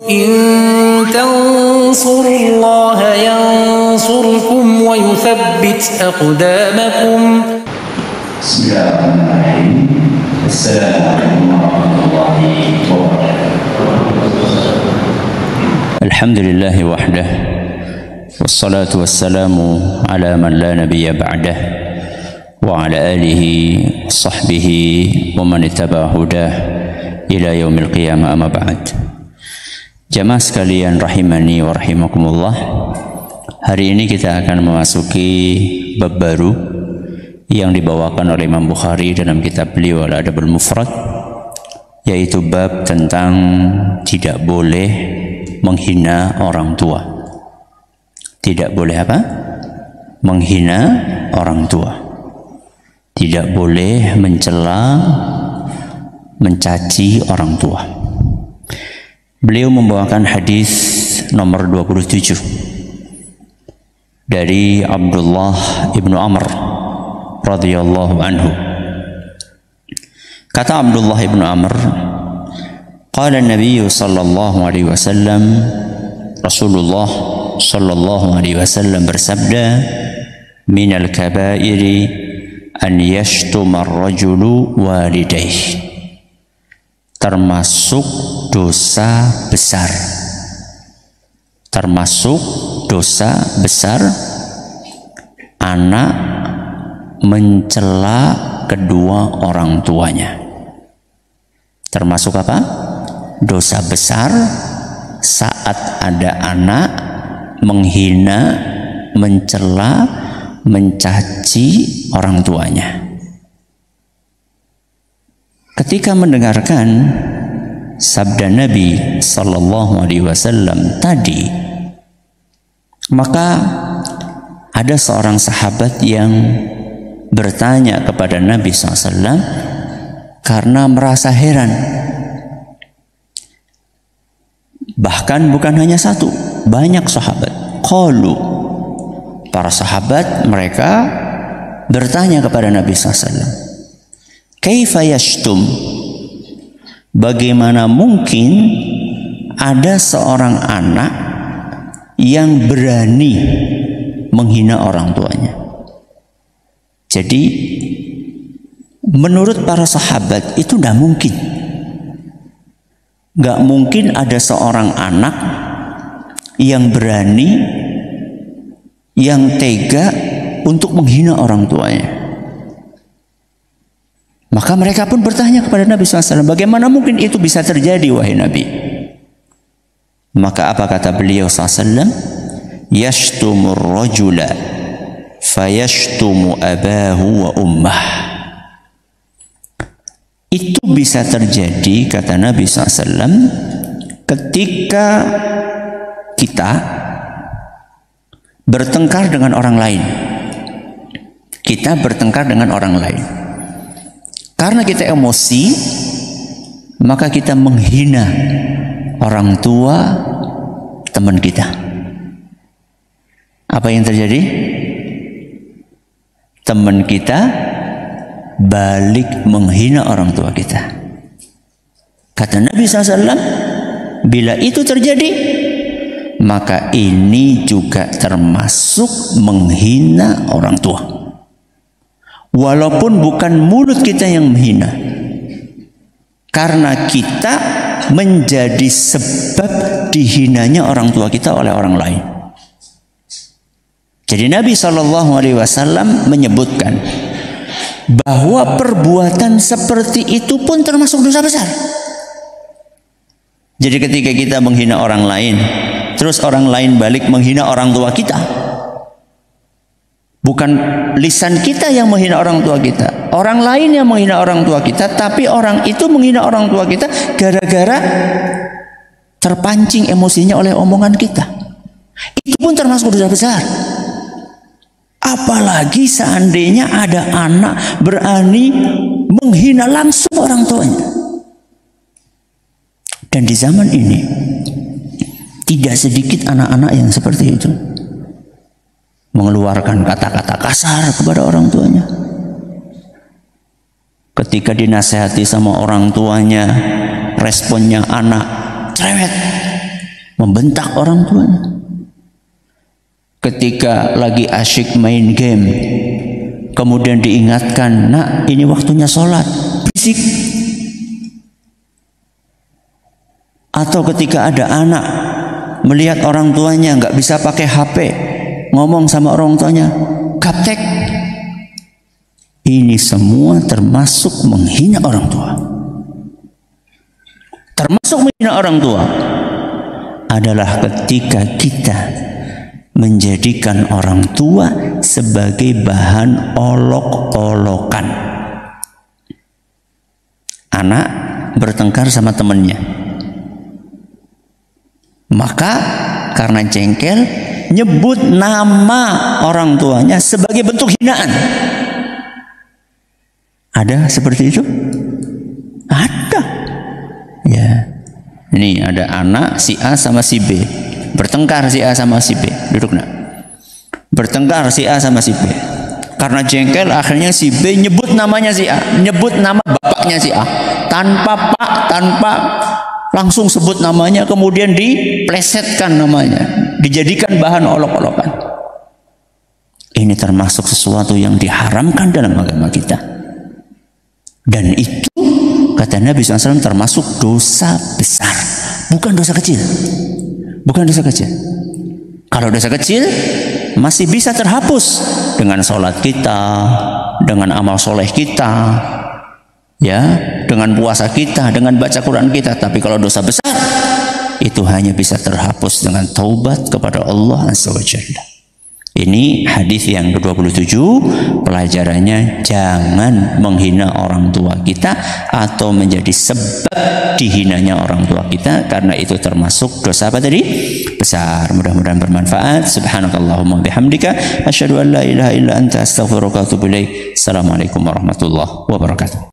إن تنصروا الله ينصركم ويثبت أقدامكم. بسم الله الرحمن الرحيم. السلام عليكم ورحمة الله وبركاته. الحمد لله وحده والصلاة والسلام على من لا نبي بعده وعلى آله وصحبه ومن اتبع هداه ila yaumil qiyamah, amma ba'd. Jamaah sekalian rahimani wa rahimakumullah, hari ini kita akan memasuki bab baru yang dibawakan oleh Imam Bukhari dalam kitab beliau Al-Adabul Mufrad, yaitu bab tentang tidak boleh menghina orang tua. Tidak boleh apa? Menghina orang tua. Tidak boleh mencela, mencaci orang tua. Beliau membawakan hadis nomor 27 dari Abdullah ibnu Amr radhiyallahu anhu. Kata Abdullah ibnu Amr, qala Nabi sallallahu alaihi wasallam, Rasulullah sallallahu alaihi wasallam bersabda, minal kabairi an yashtuma ar-rajulu walidayhi. Termasuk dosa besar, termasuk dosa besar anak mencela kedua orang tuanya. Termasuk apa? Dosa besar saat ada anak menghina, mencela, mencaci orang tuanya. Ketika mendengarkan sabda Nabi sallallahu alaihi wasallam tadi, maka ada seorang sahabat yang bertanya kepada Nabi SAW karena merasa heran. Bahkan bukan hanya satu, banyak sahabat. Qalu, para sahabat mereka bertanya kepada Nabi SAW, kaifa yashtum? Bagaimana mungkin ada seorang anak yang berani menghina orang tuanya? Jadi menurut para sahabat itu tidak mungkin. Gak mungkin ada seorang anak yang berani, yang tega untuk menghina orang tuanya. Maka mereka pun bertanya kepada Nabi SAW, bagaimana mungkin itu bisa terjadi wahai Nabi? Maka apa kata beliau SAW? Yashtumur rajula fayashtumu abahu wa ummah. Itu bisa terjadi, kata Nabi SAW, ketika kita bertengkar dengan orang lain. Kita bertengkar dengan orang lain. Karena kita emosi, maka kita menghina orang tua teman kita. Apa yang terjadi? Teman kita balik menghina orang tua kita. Kata Nabi SAW, bila itu terjadi, maka ini juga termasuk menghina orang tua. Walaupun bukan mulut kita yang menghina, karena kita menjadi sebab dihinanya orang tua kita oleh orang lain. Jadi Nabi SAW menyebutkan bahwa perbuatan seperti itu pun termasuk dosa besar. Jadi ketika kita menghina orang lain, terus orang lain balik menghina orang tua kita, bukan lisan kita yang menghina orang tua kita, orang lain yang menghina orang tua kita, tapi orang itu menghina orang tua kita gara-gara terpancing emosinya oleh omongan kita. Itu pun termasuk dosa besar. Apalagi seandainya ada anak berani menghina langsung orang tuanya. Dan di zaman ini tidak sedikit anak-anak yang seperti itu, mengeluarkan kata-kata kasar kepada orang tuanya. Ketika dinasehati sama orang tuanya, responnya anak cerewet, membentak orang tuanya. Ketika lagi asyik main game, kemudian diingatkan, nak ini waktunya sholat, berisik. Atau ketika ada anak melihat orang tuanya nggak bisa pakai HP, ngomong sama orang tuanya, gaptek. Ini semua termasuk menghina orang tua. Termasuk menghina orang tua adalah ketika kita menjadikan orang tua sebagai bahan olok-olokan. Anak bertengkar sama temannya, maka karena jengkel nyebut nama orang tuanya sebagai bentuk hinaan. Ada seperti itu? Ada. Ya. Ini ada anak si A sama si B. Bertengkar si A sama si B. Duduk nak. Bertengkar si A sama si B. Karena jengkel akhirnya si B nyebut namanya si A, nyebut nama bapaknya si A. Tanpa pak, tanpa langsung sebut namanya, kemudian diplesetkan namanya, dijadikan bahan olok-olokan. Ini termasuk sesuatu yang diharamkan dalam agama kita. Dan itu kata Nabi SAW termasuk dosa besar, bukan dosa kecil. Bukan dosa kecil. Kalau dosa kecil masih bisa terhapus dengan sholat kita, dengan amal soleh kita, ya, dengan puasa kita, dengan baca Quran kita. Tapi kalau dosa besar itu hanya bisa terhapus dengan taubat kepada Allah Azza wa Jalla. Ini hadis yang ke-27, pelajarannya jangan menghina orang tua kita atau menjadi sebab dihinanya orang tua kita, karena itu termasuk dosa apa tadi? Besar. Mudah-mudahan bermanfaat. Subhanakallahumma bihamdika asyhadu an la ilaha illa anta astaghfiruka wa atubu ilaik. Assalamualaikum warahmatullahi wabarakatuh.